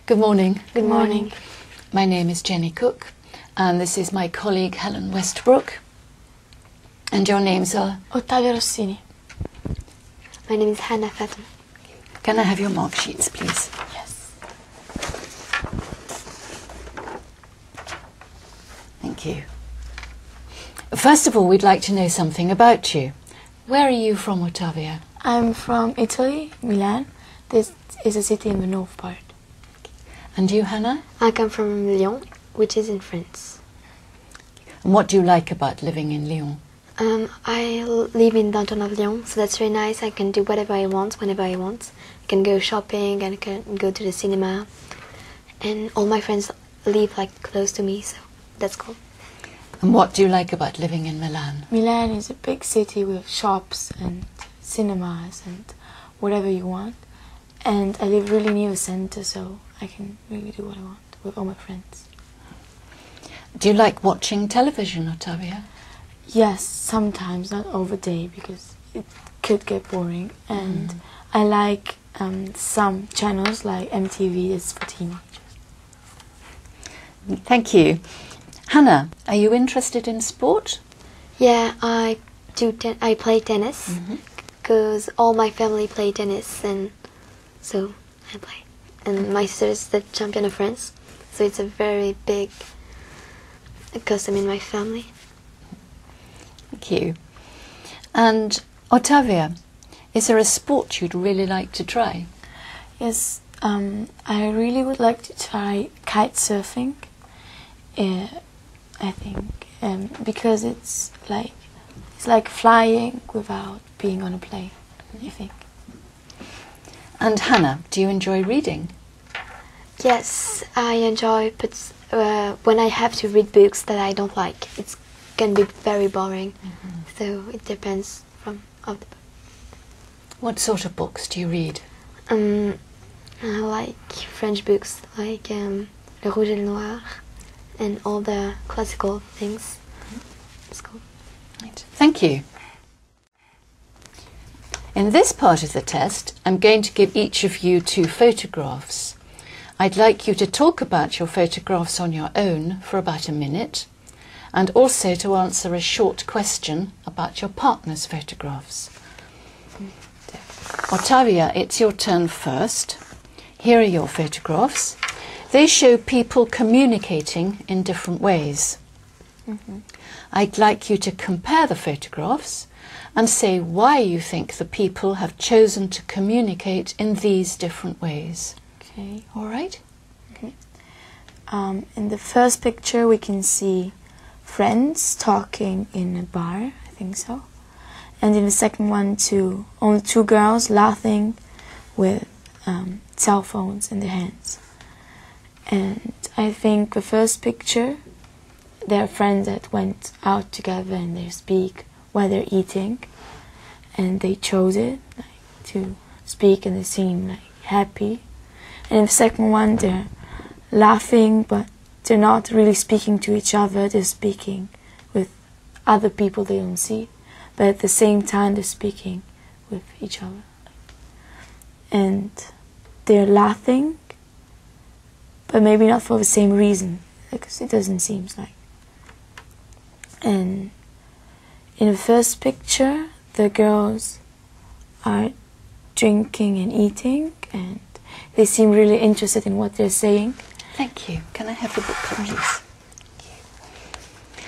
Good morning. Good morning. My name is Jenny Cook, and this is my colleague Helen Westbrook. And your names are? Ottavia Rossini. My name is Hannah Fatou. Can I have your mark sheets, please? Yes. Thank you. First of all, we'd like to know something about you. Where are you from, Ottavia? I'm from Italy, Milan. This is a city in the north part. And you, Hannah? I come from Lyon, which is in France. And what do you like about living in Lyon? I live in downtown of Lyon, so that's very nice. I can do whatever I want, whenever I want. I can go shopping and I can go to the cinema. And all my friends live like close to me, so that's cool. And what do you like about living in Milan? Milan is a big city with shops and cinemas and whatever you want. And I live really near the center, so I can really do what I want with all my friends. Do you like watching television, Ottavia? Yes, sometimes, not all the day, because it could get boring. And I like some channels like MTV, it's for teenagers. Thank you. Hannah, are you interested in sport? Yeah, I play tennis because all my family play tennis, and so I play. And my sister is the champion of France, so it's a very big custom in my family. Thank you. And Ottavia, is there a sport you'd really like to try? Yes, I really would like to try kite surfing. I think because it's like flying without being on a plane, I think. And Hannah, do you enjoy reading? Yes, I enjoy, but when I have to read books that I don't like, it can be very boring. So it depends of the book. What sort of books do you read? I like French books, like Le Rouge et le Noir, and all the classical things. It's cool. Right. Thank you. In this part of the test, I'm going to give each of you 2 photographs. I'd like you to talk about your photographs on your own for about a minute, and also to answer a short question about your partner's photographs. Ottavia, it's your turn first. Here are your photographs. They show people communicating in different ways. I'd like you to compare the photographs and say why you think the people have chosen to communicate in these different ways. Okay. All right? Okay. In the first picture we can see friends talking in a bar, I think so. And in the second one only 2 girls laughing with cell phones in their hands. And I think the first picture, they're friends that went out together and they speak while they're eating, and they chose it to speak and they seem happy. And in the second one, they're laughing, but they're not really speaking to each other. They're speaking with other people they don't see, but at the same time they're speaking with each other. And they're laughing, but maybe not for the same reason, because it doesn't seem like. And in the first picture, the girls are drinking and eating, and they seem really interested in what they're saying. Thank you. Can I have the book, please?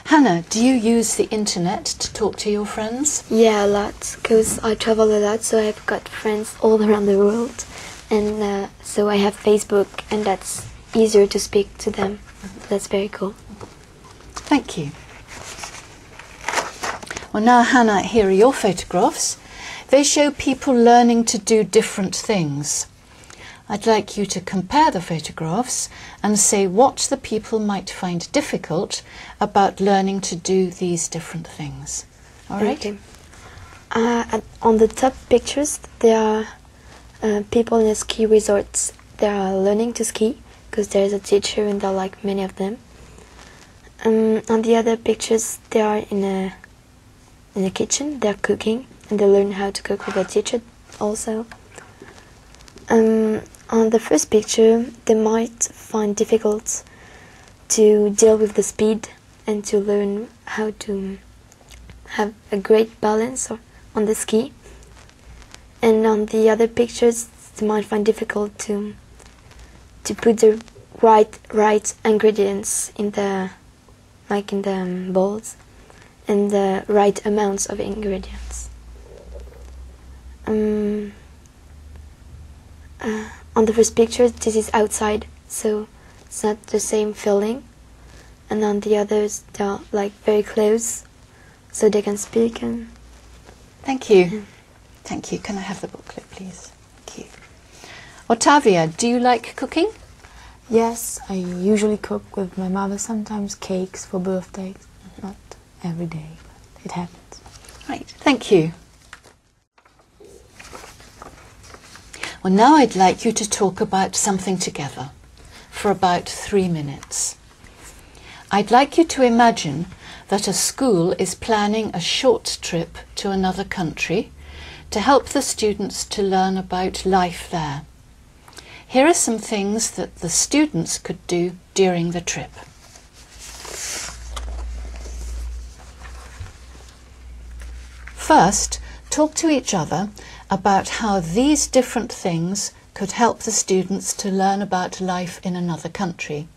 Hannah, do you use the internet to talk to your friends? Yeah, a lot, because I travel a lot, so I've got friends all around the world. And so I have Facebook, and that's easier to speak to them. That's very cool. Thank you. Well, now, Hannah, here are your photographs. They show people learning to do different things. I'd like you to compare the photographs and say what the people might find difficult about learning to do these different things. All right? Okay. On the top pictures, there are people in a ski resort. They are learning to ski because there is a teacher and there are like many of them. On the other pictures, they are in a kitchen. They're cooking and they learn how to cook with a teacher also. On the first picture, they might find difficult to deal with the speed and to learn how to have a great balance on the ski. And on the other pictures, they might find difficult to put the right ingredients in the bowls and the right amounts of ingredients. On the first picture, this is outside, so it's not the same feeling. And on the others, they're like very close, so they can speak. And Thank you. Thank you. Can I have the booklet, please? Thank you. Ottavia, do you like cooking? Yes, I usually cook with my mother, sometimes cakes for birthdays. Not every day, but it happens. Right, thank you. Well, now I'd like you to talk about something together for about 3 minutes. I'd like you to imagine that a school is planning a short trip to another country to help the students to learn about life there. Here are some things that the students could do during the trip. First, talk to each other about how these different things could help the students to learn about life in another country.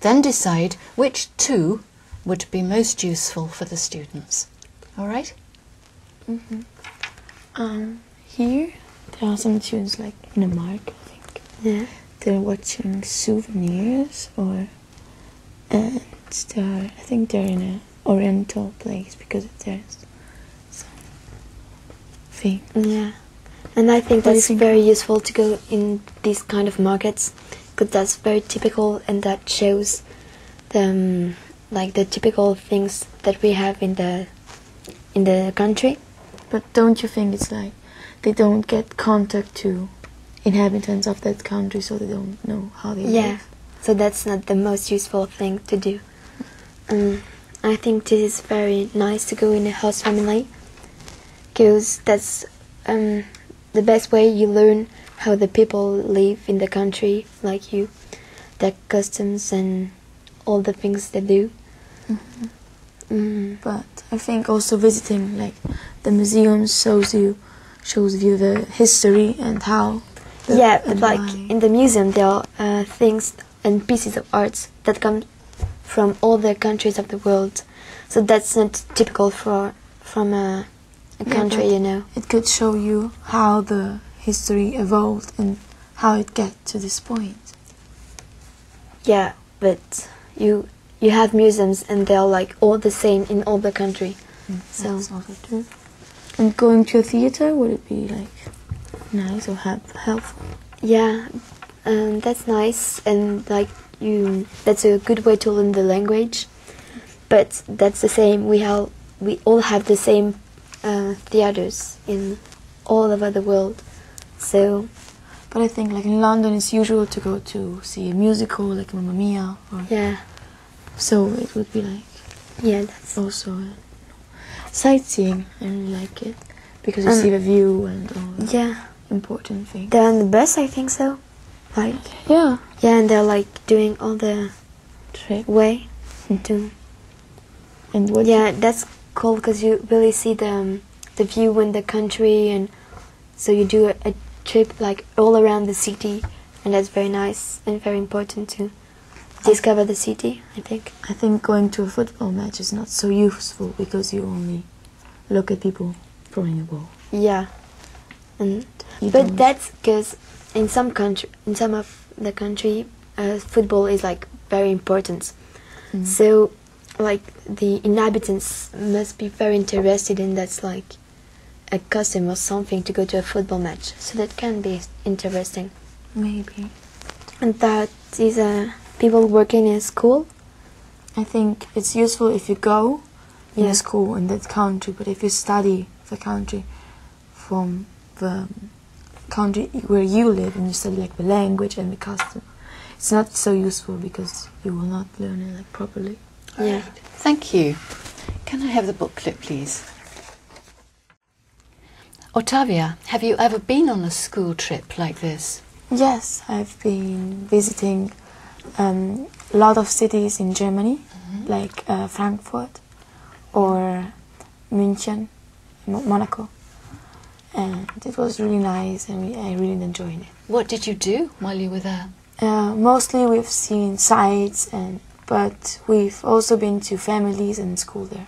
Then decide which two would be most useful for the students. All right? Here there are some students like in a market, I think. yeah, They're watching souvenirs, and I think they're in an oriental place because there's some thing. yeah. And I think What do you that's think? very useful to go in these kind of markets, because that's very typical, and that shows the the typical things that we have in the country. But don't you think it's like they don't get contact to inhabitants of that country, so they don't know how they Yeah, live? so that's not the most useful thing to do. I think this is very nice to go in a host family, because that's the best way you learn how the people live in the country, like you, their customs and all the things they do. But I think also visiting like the museums shows you the history and how. Yeah, but and like why. in the museum there are things and pieces of art that come from all the countries of the world. So that's not typical from a country, but you know. It could show you how the history evolved and how it get to this point. Yeah, but you have museums and they're like all the same in all the country. So That's also true. And going to a theater, would it be like nice or helpful? yeah, that's nice, and like that's a good way to learn the language. But that's the same. We all have the same theaters in all over the world. So But I think like in London it's usual to go to see a musical like Mamma Mia, or yeah, so it would be like yeah, that's also sightseeing. I really like it because you see the view and all the yeah. important things. They're on the bus, I think so. Like Yeah, yeah, and they're like doing all the trip. way to. And what? Yeah, that's cool because you really see the view in the country, and so you do a trip like all around the city, and that's very nice and very important to discover the city, I think. I think going to a football match is not so useful because you only look at people throwing a ball. Yeah, and You but don't- that's because in some of the country, football is like very important. So like the inhabitants must be very interested in that's like a custom or something to go to a football match. So that can be interesting. Maybe. And that is people working in a school. I think it's useful if you go in Yeah. a school in that country, but if you study the country from the country where you live and you study like the language and the custom, it's not so useful because you will not learn it like properly. Yeah. Thank you. Can I have the booklet, please? Ottavia, have you ever been on a school trip like this? Yes, I've been visiting a lot of cities in Germany, like Frankfurt or München, Monaco. And it was really nice, and I really enjoyed it. What did you do while you were there? Mostly we've seen sites, but we've also been to families and school there.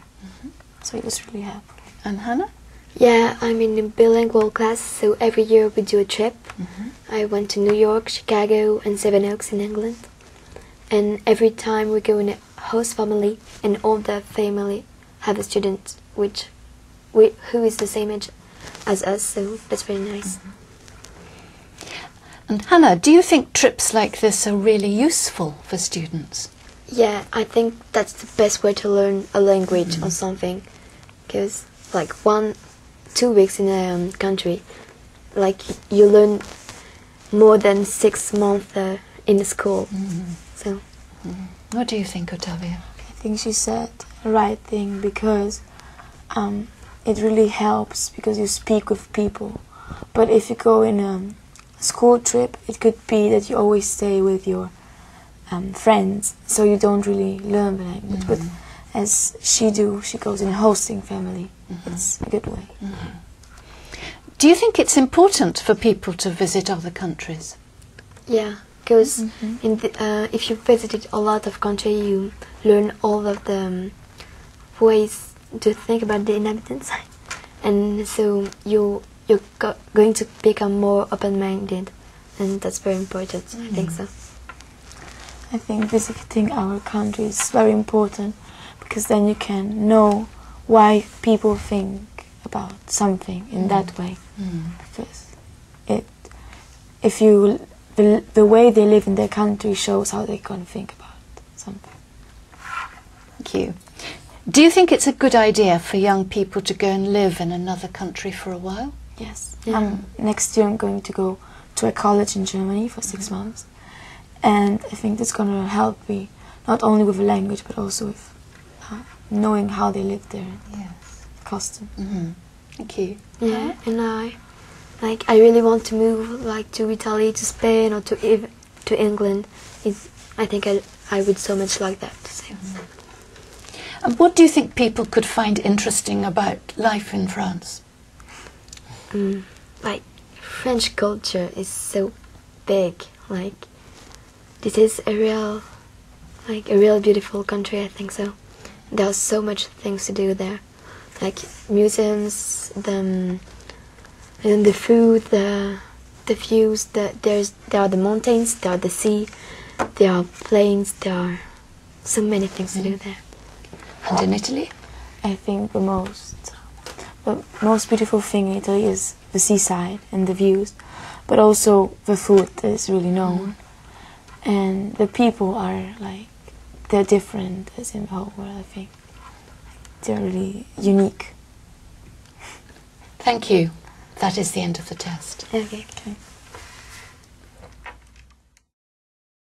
So it was really helpful. And Hannah? Yeah, I'm in a bilingual class, so every year we do a trip. I went to New York, Chicago, and Seven Oaks in England. And every time we go in a host family, and all the family have a student who is the same age as us, so that's very nice. And Hannah, do you think trips like this are really useful for students? Yeah, I think that's the best way to learn a language or something, because like 2 weeks in a country, like you learn more than 6 months in the school. So, What do you think, Ottavia? I think she said the right thing, because it really helps because you speak with people. But if you go in a school trip, it could be that you always stay with your friends, so you don't really learn the language. But as she goes in a hosting family. It's a good way. Do you think it's important for people to visit other countries? Yeah, because if you visited a lot of countries, you learn all of the ways to think about the inhabitants, and so you're going to become more open-minded, and that's very important. I think so. I think visiting our country is very important, because then you can know why people think about something in that way. Because the way they live in their country shows how they're going to think about something. Thank you. Do you think it's a good idea for young people to go and live in another country for a while? Yes. Next year I'm going to go to a college in Germany for 6 months, and I think that's going to help me not only with the language but also with knowing how they live there. Yes. Custom. Thank you. Yeah, and I really want to move to Italy, to Spain, or to England. I think I would so much like that. So. And what do you think people could find interesting about life in France? French culture is so big. This is a real beautiful country. I think so. There are so much things to do there, like museums, and the food, the views. There are the mountains, there are the sea, there are plains. There are so many things to do there. And in Italy? I think the most beautiful thing in Italy is the seaside and the views, but also the food that is really known, and the people are they're different as in the whole world. I think they're really unique. Thank you. That is the end of the test. Okay. Okay.